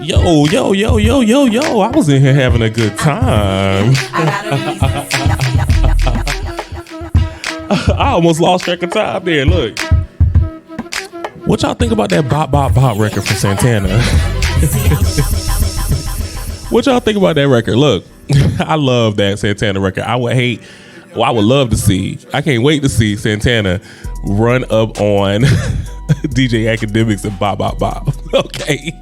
Yo. I was in here having a good time. I almost lost track of time there. Look. What y'all think about that Bop Bop Bop record from Santana? What y'all think about that record? Look, I love that Santana record. I would love to see. I can't wait to see Santana run up on DJ Academics and Bop Bop Bop. Okay.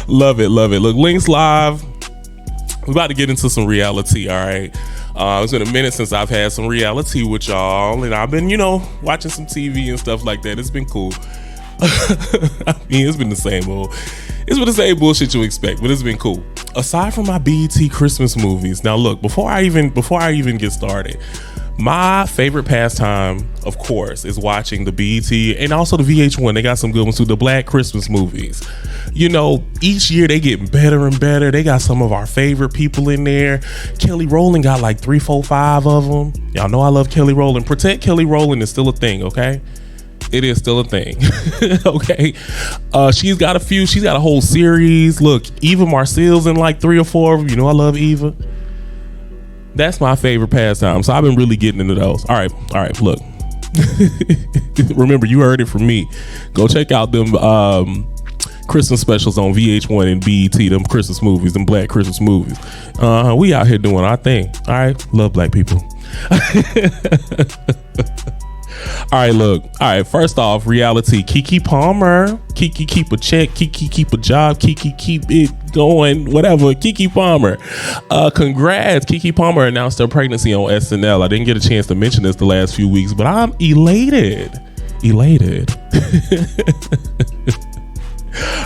Love it. Look, Links Live. We're about to get into some reality, all right? It's been a minute since I've had some reality with y'all, and I've been, watching some TV and stuff like that. It's been cool. I mean, it's been the same old. It's been the same bullshit you expect, but it's been cool. Aside from my BET Christmas movies, now look, before I even get started, my favorite pastime, of course, is watching the BET and also the VH1. They got some good ones too, the Black Christmas movies. Each year they get better and better. They got some of our favorite people in there. Kelly Rowland got like 3, 4, 5 of them. Y'all know I love Kelly Rowland. Protect Kelly Rowland is still a thing, okay? It is still a thing. Okay. She's got a few. She's got a whole series. Look, Eva Marcille's in like 3 or 4 of them. I love Eva. That's my favorite pastime. So I've been really getting into those. All right. Look. Remember, you heard it from me. Go check out them Christmas specials on VH1 and BET, them Christmas movies, them Black Christmas movies. We out here doing our thing. All right. Love black people. All right, look. All right, first off, reality. Keke Palmer. Keke keep a check. Keke keep a job. Keke keep it going. Whatever. Keke Palmer. Congrats. Keke Palmer announced her pregnancy on SNL. I didn't get a chance to mention this the last few weeks, but I'm elated.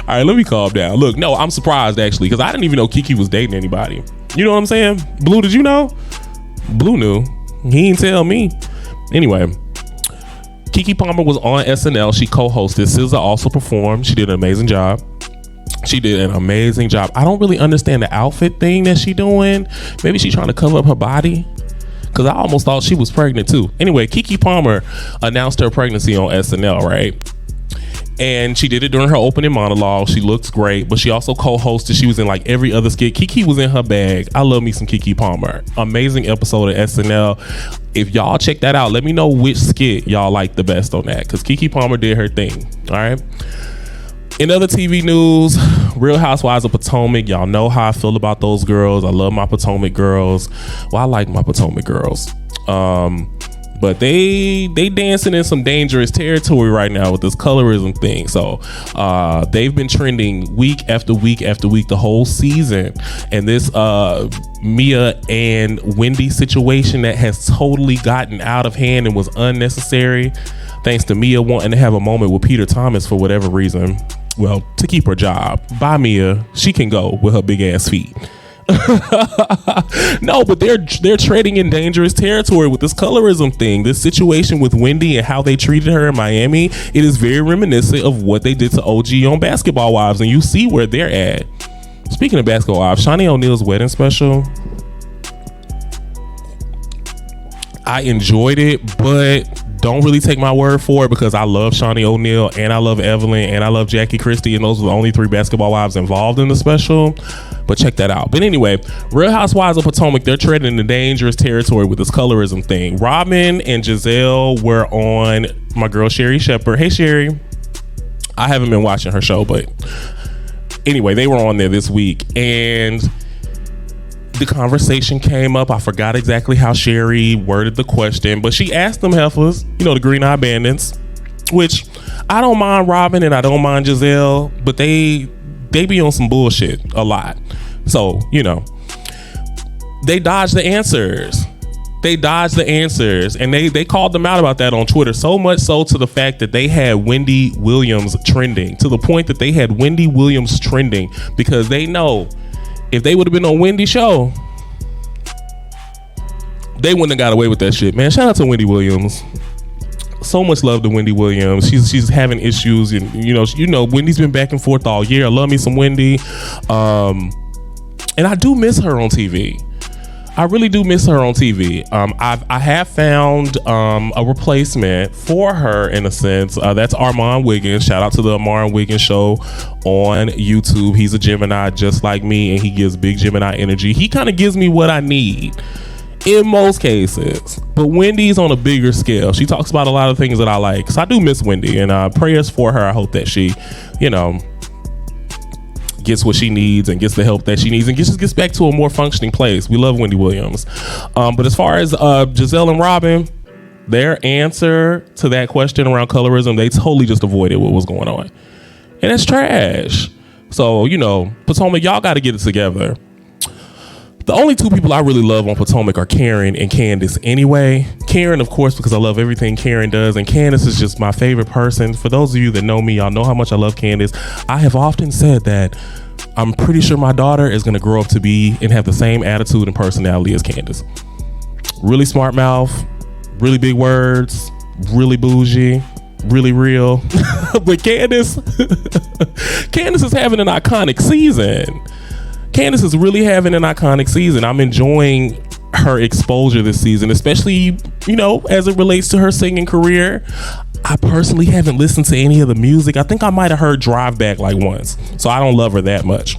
All right, let me calm down. Look, no, I'm surprised actually, because I didn't even know Keke was dating anybody. You know what I'm saying? Blue, did you know? Blue knew. He didn't tell me. Anyway, Keke Palmer was on SNL. She co-hosted. SZA also performed. She did an amazing job. I don't really understand the outfit thing that she doing. Maybe she's trying to cover up her body, because I almost thought she was pregnant too. Anyway, Keke Palmer announced her pregnancy on SNL, right? And she did it during her opening monologue. She looks great, but she also co-hosted. She was in like every other skit. Keke was in her bag. I love me some Keke Palmer. Amazing episode of SNL. If y'all check that out, let me know which skit y'all like the best on that, because Keke Palmer did her thing. All right. In other TV news, Real Housewives of Potomac. Y'all know how I feel about those girls. I love my Potomac girls. Well, I like my Potomac girls. But they dancing in some dangerous territory right now with this colorism thing. So they've been trending week after week after week the whole season. And this Mia and Wendy situation that has totally gotten out of hand and was unnecessary, thanks to Mia wanting to have a moment with Peter Thomas for whatever reason. Well, to keep her job. Bye, Mia. She can go with her big ass feet. No, but they're treading in dangerous territory with this colorism thing. This situation with Wendy and how they treated her in Miami, it is very reminiscent of what they did to OG on Basketball Wives, and you see where they're at. Speaking of Basketball Wives, Shawnee O'Neal's wedding special, I enjoyed it, but don't really take my word for it, because I love Shawnee O'Neal and I love Evelyn and I love Jackie Christie, and those were the only 3 Basketball Wives involved in the special. But check that out. But anyway, Real Housewives of Potomac, they're treading into dangerous territory with this colorism thing. Robin and Giselle were on my girl Sherri Shepherd. Hey Sherri. I haven't been watching her show, but anyway, they were on there this week, and the conversation came up. I forgot exactly how Sherri worded the question, but she asked them heifers, the Green Eye Bandits, which I don't mind Robin and I don't mind Giselle, but they be on some bullshit a lot. So, they dodged the answers. And they called them out about that on Twitter, so much so to the fact that they had Wendy Williams trending, to the point that they had Wendy Williams trending, because they know if they would have been on Wendy's show, they wouldn't have got away with that shit, man. Shout out to Wendy Williams. So much love to Wendy Williams. She's having issues, and Wendy's been back and forth all year. I love me some Wendy, and I do miss her on TV. I really do miss her on TV. I have found a replacement for her in a sense. That's Armand Wiggins. Shout out to the Armand Wiggins show on YouTube. He's a Gemini just like me, and he gives big Gemini energy. He kind of gives me what I need in most cases, but Wendy's on a bigger scale. She talks about a lot of things that I like, so I do miss Wendy, and prayers for her. I hope that she, gets what she needs and gets the help that she needs and just gets back to a more functioning place. We love Wendy Williams. But as far as Giselle and Robin, their answer to that question around colorism, they totally just avoided what was going on. And it's trash. So, Potomac, y'all got to get it together. The only two people I really love on Potomac are Karen and Candace anyway. Karen, of course, because I love everything Karen does, and Candace is just my favorite person. For those of you that know me, y'all know how much I love Candace. I have often said that I'm pretty sure my daughter is going to grow up to be and have the same attitude and personality as Candace. Really smart mouth, really big words, really bougie, really real. But Candace is having an iconic season. Candace is really having an iconic season. I'm enjoying her exposure this season, especially, as it relates to her singing career. I personally haven't listened to any of the music. I think I might have heard Drive Back like once, so I don't love her that much.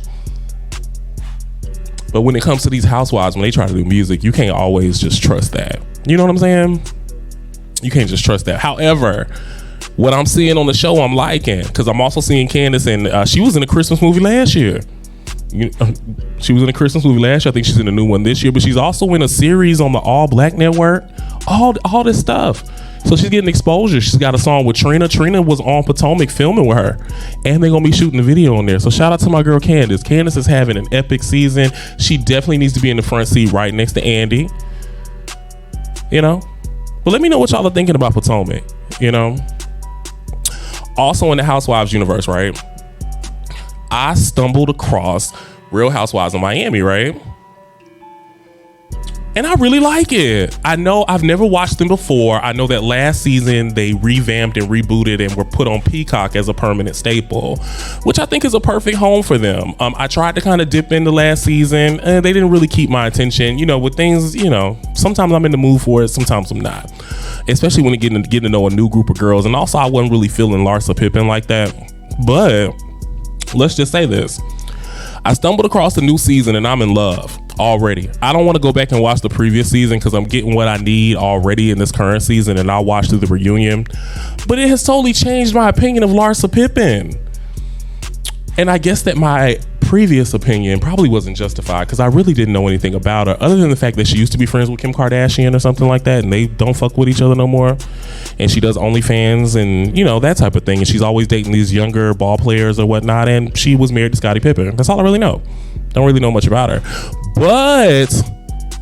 But when it comes to these housewives, when they try to do music, you can't always just trust that. You know what I'm saying? You can't just trust that. However, what I'm seeing on the show, I'm liking, because I'm also seeing Candace, and she was in a Christmas movie last year. She was in a Christmas movie last year. I think she's in a new one this year, but she's also in a series on the All Black Network. All this stuff. So she's getting exposure. She's got a song with Trina. Trina was on Potomac filming with her, and they're gonna be shooting the video on there. So shout out to my girl Candace. Candace is having an epic season. She definitely needs to be in the front seat right next to Andy. But let me know what y'all are thinking about Potomac. Also in the Housewives universe, right? I stumbled across Real Housewives of Miami, right? And I really like it. I know I've never watched them before. I know that last season they revamped and rebooted and were put on Peacock as a permanent staple, which I think is a perfect home for them. I tried to kind of dip into last season, and they didn't really keep my attention. With things, sometimes I'm in the mood for it, sometimes I'm not. Especially when getting to know a new group of girls. And also I wasn't really feeling Larsa Pippen like that. But let's just say this. I stumbled across the new season and I'm in love already. I don't want to go back and watch the previous season because I'm getting what I need already in this current season, and I'll watch through the reunion. But it has totally changed my opinion of Larsa Pippen. And I guess that my previous opinion probably wasn't justified because I really didn't know anything about her other than the fact that she used to be friends with Kim Kardashian or something like that, and they don't fuck with each other no more. And she does OnlyFans and that type of thing, and she's always dating these younger ball players or whatnot, and she was married to Scottie Pippen. That's all I really know. Don't really know much about her. But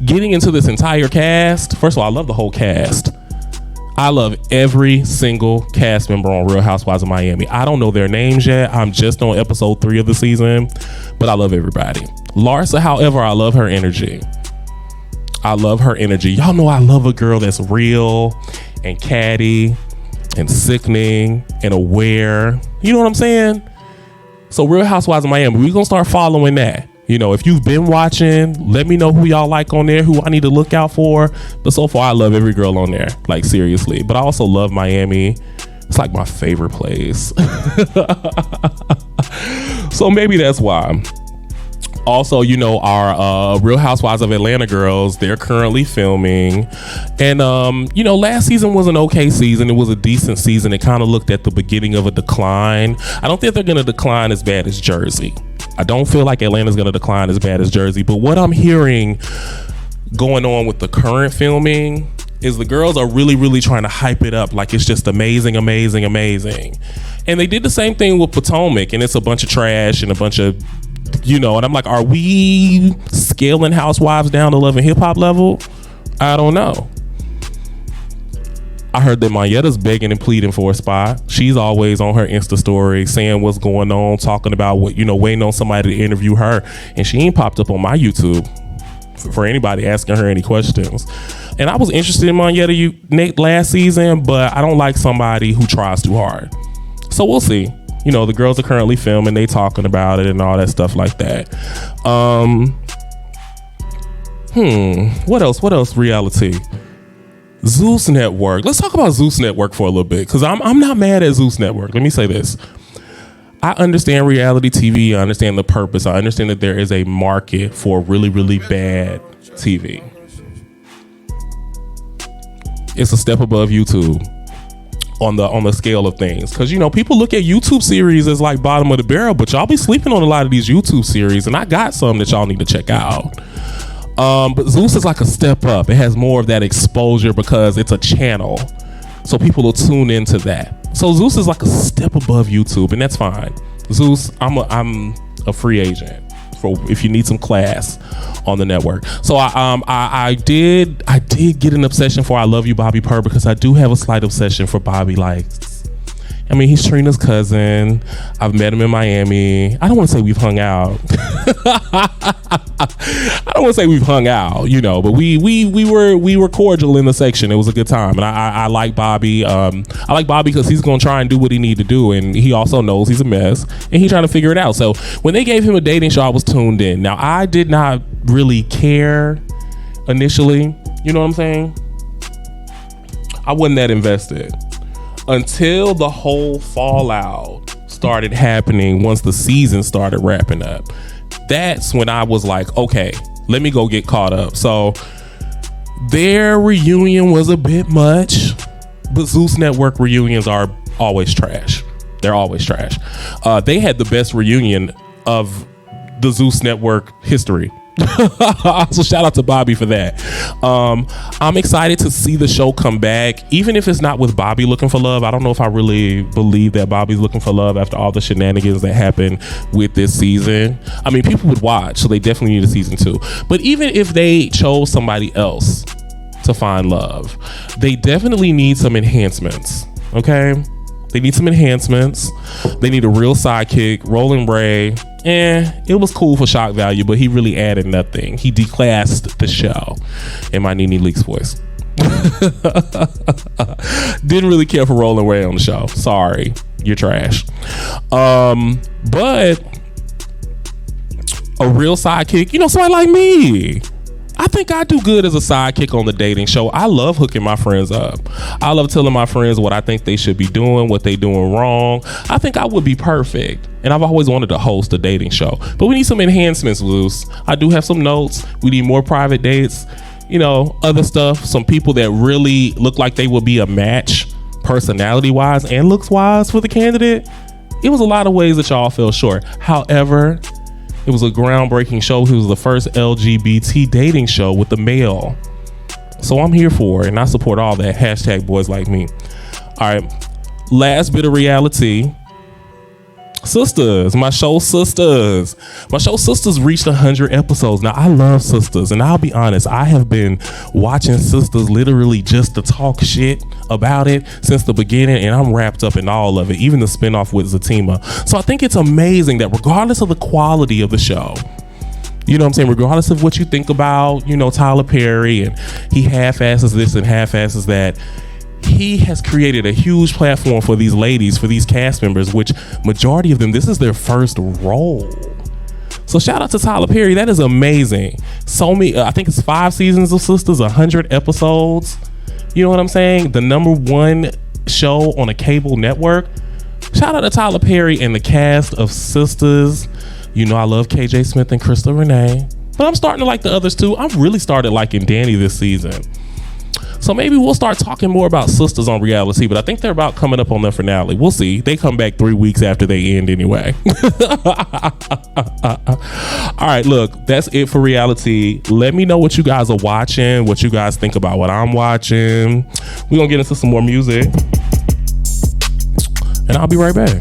getting into this entire cast, first of all, I love the whole cast. I love every single cast member on Real Housewives of Miami. I don't know their names yet. I'm just on episode 3 of the season, but I love everybody. Larsa, however, I love her energy. Y'all know I love a girl that's real and catty and sickening and aware. You know what I'm saying? So Real Housewives of Miami, we're going to start following that. If you've been watching, let me know who y'all like on there, who I need to look out for. But so far, I love every girl on there, like seriously. But I also love Miami. It's like my favorite place. So maybe that's why. Also, our Real Housewives of Atlanta girls, they're currently filming. And, last season was an okay season. It was a decent season. It kind of looked at the beginning of a decline. I don't think they're going to decline as bad as Jersey. I don't feel like Atlanta's going to decline as bad as Jersey. But what I'm hearing going on with the current filming is the girls are really, really trying to hype it up like it's just amazing, amazing, amazing. And they did the same thing with Potomac, and it's a bunch of trash and a bunch of, and I'm like, are we scaling Housewives down to Love and Hip Hop level? I don't know. I heard that Monyetta's begging and pleading for a spot. She's always on her Insta story saying what's going on, talking about what, waiting on somebody to interview her. And she ain't popped up on my YouTube for anybody asking her any questions. And I was interested in Monyetta last season, but I don't like somebody who tries too hard. So we'll see. The girls are currently filming, they talking about it and all that stuff like that. What else reality? Zeus Network. Let's talk about Zeus Network for a little bit, because I'm not mad at Zeus Network. Let me say this. I understand reality TV. I understand the purpose. I understand that there is a market for really, really bad TV. It's a step above YouTube on the scale of things, because people look at YouTube series as like bottom of the barrel, but y'all be sleeping on a lot of these YouTube series, and I got some that y'all need to check out. But Zeus is like a step up. It has more of that exposure because it's a channel, so people will tune into that. So Zeus is like a step above YouTube, and that's fine. Zeus, I'm a free agent for if you need some class on the network. So I did get an obsession for I Love You, Bobby Purr, because I do have a slight obsession for Bobby. Like, I mean, he's Trina's cousin. I've met him in Miami. I don't want to say we've hung out. I don't want to say we've hung out, but we were cordial in the section. It was a good time, and I like Bobby. I like Bobby because he's gonna try and do what he need to do, and he also knows he's a mess, and he's trying to figure it out. So when they gave him a dating show, I was tuned in. Now, I did not really care initially. You know what I'm saying? I wasn't that invested until the whole fallout started happening. Once the season started wrapping up, that's when I was like, okay, let me go get caught up. So their reunion was a bit much, but Zeus Network reunions are always trash. They're always trash. They had the best reunion of the Zeus Network history. So shout out to Bobby for that. I'm excited to see the show come back, even if it's not with Bobby looking for love. I don't know if I really believe that Bobby's looking for love after all the shenanigans that happened with this season. I mean, people would watch, so they definitely need a season 2. But even if they chose somebody else to find love, they definitely need some enhancements. Okay, they need some enhancements. They need a real sidekick. Roland Ray, it was cool for shock value, but he really added nothing. He declassed the show in my Nene Leakes voice. Didn't really care for Roland Ray on the show. Sorry, you're trash. But a real sidekick, somebody like me. I think I do good as a sidekick on the dating show. I love hooking my friends up. I love telling my friends what I think they should be doing, what they doing wrong. I think I would be perfect. And I've always wanted to host a dating show. But we need some enhancements, Zeus. I do have some notes. We need more private dates, other stuff. Some people that really look like they would be a match personality-wise and looks-wise for the candidate. It was a lot of ways that y'all fell short. However, it was a groundbreaking show. It was the first LGBT dating show with the male. So I'm here for it, and I support all that. Hashtag boys like me. All right. Last bit of reality. Sisters. My show Sisters reached 100 episodes. Now, I love Sisters, and I'll be honest, I have been watching Sisters literally just to talk shit about it since the beginning, and I'm wrapped up in all of it, even the spinoff with Zatima. So I think it's amazing that regardless of the quality of the show, you know what I'm saying, regardless of what you think about, Tyler Perry, and he half-asses this and half-asses that, he has created a huge platform for these ladies, for these cast members, which majority of them, this is their first role. So shout out to Tyler Perry. That is amazing. So many, I think it's 5 seasons of Sisters, 100 episodes. You know what I'm saying? The #1 show on a cable network. Shout out to Tyler Perry and the cast of Sisters. I love KJ Smith and Krista Renee, but I'm starting to like the others too. I've really started liking Danny this season. So maybe we'll start talking more about Sisters on reality, but I think they're about coming up on their finale. We'll see. They come back 3 weeks after they end anyway. All right, look, that's it for reality. Let me know what you guys are watching, what you guys think about what I'm watching. We're going to get into some more music, and I'll be right back.